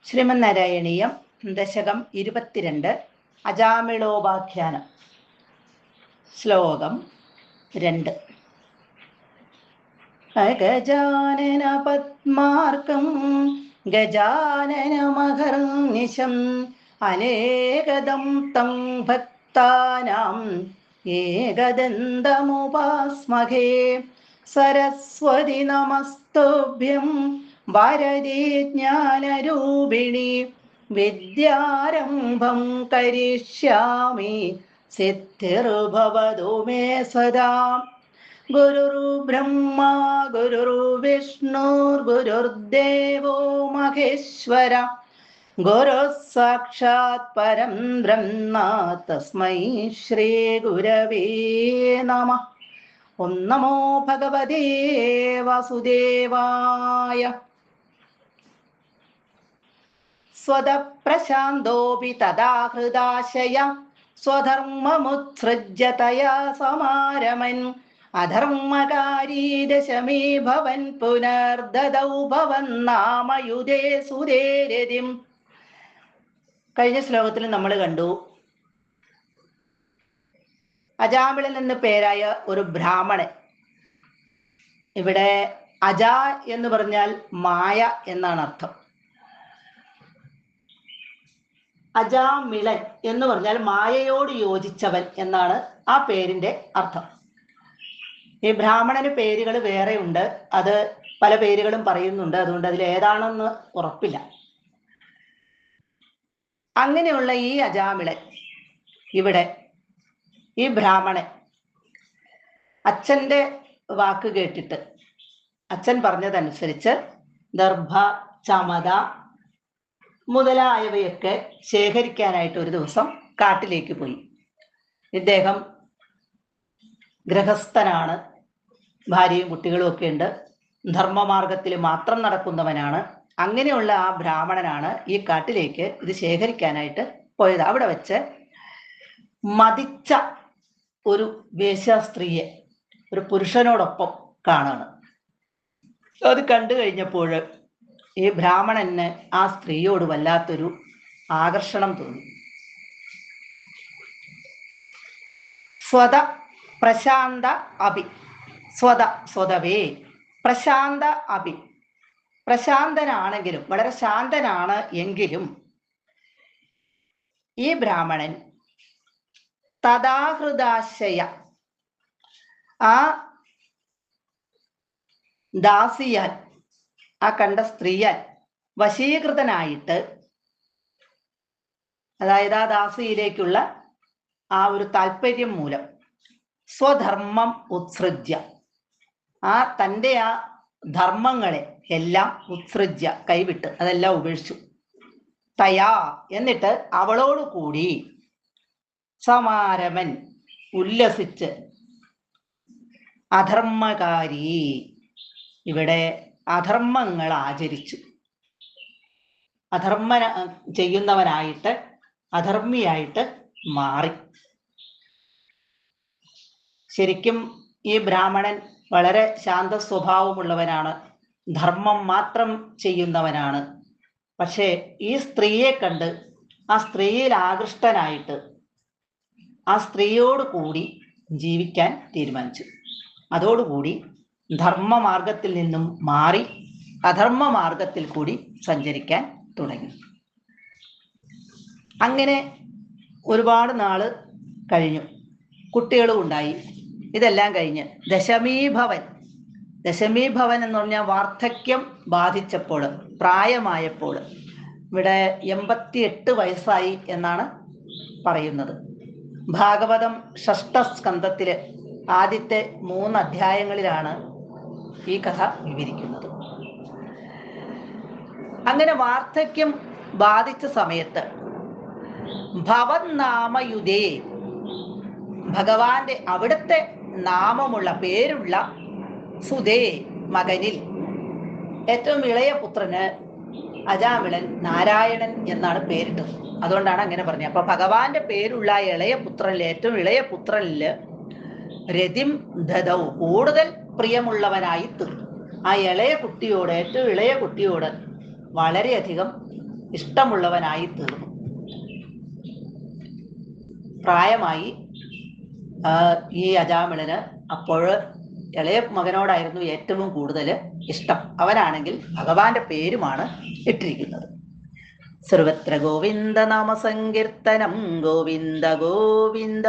ശ്രീമന്നാരായണീയം ദശകം 22 അജാമിളോപാഖ്യാനം ശ്ലോകം 2. ഗജാനന പത്മാർക്കം ഗജാനനമഹർനിശം അനേകദം തം ഭക്താനാം ഏകദന്തമുപാസ്മഹേ. സരസ്വതി നമസ്തുഭ്യം വരദേ ജ്ഞാനരൂപിണി വിദ്യാരംഭം കരിഷ്യാമി സിദ്ധിർഭവതു മേ സദാ. ഗുരുർബ്രഹ്മ ഗുരുർവിഷ്ണുർഗുരുർദേവോ മഹേശ്വര ഗുരുഃ സാക്ഷാത് പരം ബ്രഹ്മ തസ്മൈ ശ്രീ ഗുരവേ നമഃ. ഓം നമോ ഭഗവതേ വാസുദേവായ. സ്വതഃപ്രശാന്തോപി തഥാ ഹൃദാശയ സ്വധർമ്മമുത്സൃജ്യ തയാ സമാരമൻ അധർമ്മകാരീ ദശമീ ഭവൻ പുനർദദൗ ഭവൻ നാമയുധേ സുരേരതിം. കഴിഞ്ഞ ശ്ലോകത്തിൽ നമ്മൾ കണ്ടു, അജാമിളൻ എന്ന പേരായ ഒരു ബ്രാഹ്മണൻ. ഇവിടെ അജ എന്ന് പറഞ്ഞാൽ മായ എന്നാണ് അർത്ഥം. അജാമിളൻ എന്ന് പറഞ്ഞാൽ മായയോട് യോജിച്ചവൻ എന്നാണ് ആ പേരിന്റെ അർത്ഥം. ഈ ബ്രാഹ്മണന് പേരുകൾ വേറെ ഉണ്ട്, അത് പല പേരുകളും പറയുന്നുണ്ട്, അതുകൊണ്ട് അതിൽ ഏതാണെന്ന് ഉറപ്പില്ല. അങ്ങനെയുള്ള ഈ അജാമിളൻ, ഇവിടെ ഈ ബ്രാഹ്മണൻ അച്ഛൻ്റെ വാക്ക് കേട്ടിട്ട്, അച്ഛൻ പറഞ്ഞതനുസരിച്ച് ദർഭ, ചമത മുതലായവയൊക്കെ ശേഖരിക്കാനായിട്ട് ഒരു ദിവസം കാട്ടിലേക്ക് പോയി. ഇദ്ദേഹം ഗൃഹസ്ഥനാണ്, ഭാര്യയും കുട്ടികളും ഒക്കെ ഉണ്ട്, ധർമ്മമാർഗത്തിൽ മാത്രം നടക്കുന്നവനാണ്. അങ്ങനെയുള്ള ആ ബ്രാഹ്മണനാണ് ഈ കാട്ടിലേക്ക് ഇത് ശേഖരിക്കാനായിട്ട് പോയത്. അവിടെ വെച്ച് മതിച്ച ഒരു വേശ്യാസ്ത്രീയെ ഒരു പുരുഷനോടൊപ്പം കാണാണ്. അത് കണ്ടു കഴിഞ്ഞപ്പോൾ ഈ ബ്രാഹ്മണന് ആ സ്ത്രീയോട് വല്ലാത്തൊരു ആകർഷണം തോന്നി. സ്വത പ്രശാന്ത അഭി, സ്വതവേ പ്രശാന്ത അഭി, പ്രശാന്തനാണെങ്കിലും, വളരെ ശാന്തനാണ് എങ്കിലും ഈ ബ്രാഹ്മണൻ തഥാഹൃദാശയ, ആ ദാസിയാൽ, ആ കണ്ട സ്ത്രീയാൽ വശീകൃതനായിട്ട്, അതായത് ആ ദാസിയിലേക്കുള്ള ആ ഒരു താല്പര്യം മൂലം സ്വധർമ്മം ഉത്സൃജ്യ, ആ തൻ്റെ ആ ധർമ്മങ്ങളെ എല്ലാം ഉത്സൃജ്യ കൈവിട്ട് അതെല്ലാം ഉപേക്ഷിച്ചു. തയാ എന്നിട്ട് അവളോട് കൂടി സമാരമൻ ഉല്ലസിച്ച്, അധർമ്മകാരി ഇവിടെ അധർമ്മങ്ങൾ ആചരിച്ചു, അധർമ്മ ചെയ്യുന്നവനായിട്ട് അധർമ്മിയായിട്ട് മാറി. ശരിക്കും ഈ ബ്രാഹ്മണൻ വളരെ ശാന്ത സ്വഭാവമുള്ളവനാണ്, ധർമ്മം മാത്രം ചെയ്യുന്നവനാണ്. പക്ഷേ ഈ സ്ത്രീയെ കണ്ട് ആ സ്ത്രീയിൽ ആകൃഷ്ടനായിട്ട് ആ സ്ത്രീയോട് കൂടി ജീവിക്കാൻ തീരുമാനിച്ചു. അതോടുകൂടി ധർമ്മമാർഗത്തിൽ നിന്നും മാറി അധർമ്മ മാർഗത്തിൽ കൂടി സഞ്ചരിക്കാൻ തുടങ്ങി. അങ്ങനെ ഒരുപാട് നാള് കഴിഞ്ഞു, കുട്ടികളും ഉണ്ടായി. ഇതെല്ലാം കഴിഞ്ഞ് ദശമീഭവൻ എന്ന് പറഞ്ഞാൽ വാർദ്ധക്യം ബാധിച്ചപ്പോൾ, പ്രായമായപ്പോൾ, ഇവിടെ 88 വയസ്സായി എന്നാണ് പറയുന്നത്. ഭാഗവതം ഷഷ്ഠസ്കന്ധത്തില് ആദ്യത്തെ 3 അധ്യായങ്ങളിലാണ് ഈ കഥ വിവരിക്കുന്നത്. അങ്ങനെ വാർദ്ധക്യം ബാധിച്ച സമയത്ത് ഭവൻ നാമയുധേ, ഭഗവാന്റെ അവിടുത്തെ നാമമുള്ള പേരുള്ള സുധേ മകനിൽ ഏറ്റവും ഇളയ പുത്രന് അജാമിളൻ നാരായണൻ എന്നാണ് പേരിട്ടത്. അതുകൊണ്ടാണ് അങ്ങനെ പറഞ്ഞത്. അപ്പൊ ഭഗവാന്റെ പേരുള്ള ഇളയ പുത്രനിൽ, ഏറ്റവും ഇളയ പുത്രനില് രതിം ദദൗ, കൂടുതൽ പ്രിയമുള്ളവനായി തീർന്നു. ആ ഇളയ കുട്ടിയോട്, ഏറ്റവും ഇളയ കുട്ടിയോട് വളരെയധികം ഇഷ്ടമുള്ളവനായി തീർന്നു. പ്രായമായി ഈ അജാമിളന് അപ്പോൾ ഇളയ മകനോടായിരുന്നു ഏറ്റവും കൂടുതൽ ഇഷ്ടം. അവനാണെങ്കിൽ ഭഗവാന്റെ പേരുമാണ് ഇട്ടിരിക്കുന്നത്. സർവത്ര ഗോവിന്ദ നാമ സങ്കീർത്തനം ഗോവിന്ദ ഗോവിന്ദ.